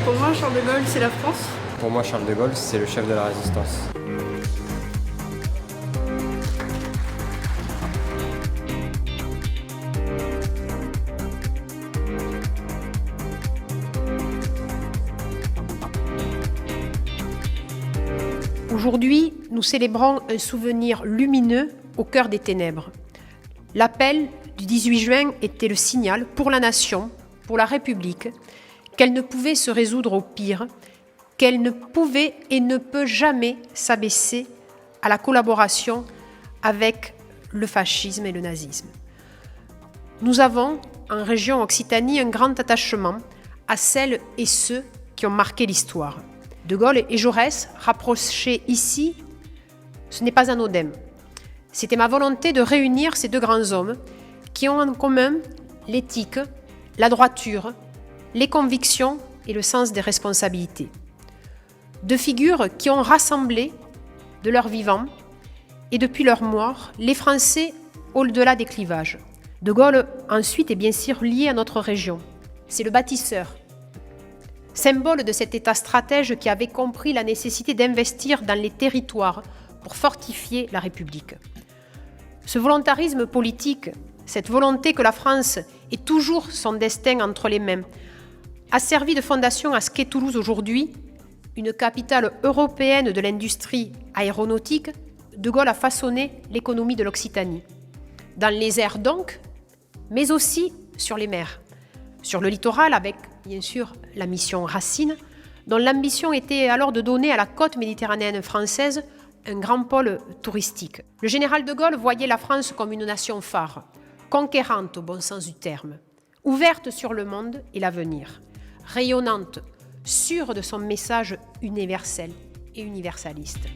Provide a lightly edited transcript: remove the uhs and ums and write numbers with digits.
Pour moi, Charles de Gaulle, c'est la France. Pour moi, Charles de Gaulle, c'est le chef de la résistance. Aujourd'hui, nous célébrons un souvenir lumineux au cœur des ténèbres. L'appel du 18 juin était le signal pour la nation, pour la République, qu'elle ne pouvait se résoudre au pire, qu'elle ne pouvait et ne peut jamais s'abaisser à la collaboration avec le fascisme et le nazisme. Nous avons, en région Occitanie, un grand attachement à celles et ceux qui ont marqué l'histoire. De Gaulle et Jaurès, rapprochés ici, ce n'est pas anodin. C'était ma volonté de réunir ces deux grands hommes qui ont en commun l'éthique, la droiture, les convictions et le sens des responsabilités. Deux figures qui ont rassemblé, de leur vivant et depuis leur mort, les Français au-delà des clivages. De Gaulle, ensuite, est bien sûr lié à notre région. C'est le bâtisseur, symbole de cet État stratège qui avait compris la nécessité d'investir dans les territoires pour fortifier la République. Ce volontarisme politique, cette volonté que la France ait toujours son destin entre les mains, a servi de fondation à ce qu'est Toulouse aujourd'hui, une capitale européenne de l'industrie aéronautique. De Gaulle a façonné l'économie de l'Occitanie. Dans les airs donc, mais aussi sur les mers. Sur le littoral avec, bien sûr, la mission Racine, dont l'ambition était alors de donner à la côte méditerranéenne française un grand pôle touristique. Le général de Gaulle voyait la France comme une nation phare, conquérante au bon sens du terme, ouverte sur le monde et l'avenir, rayonnante, sûre de son message universel et universaliste.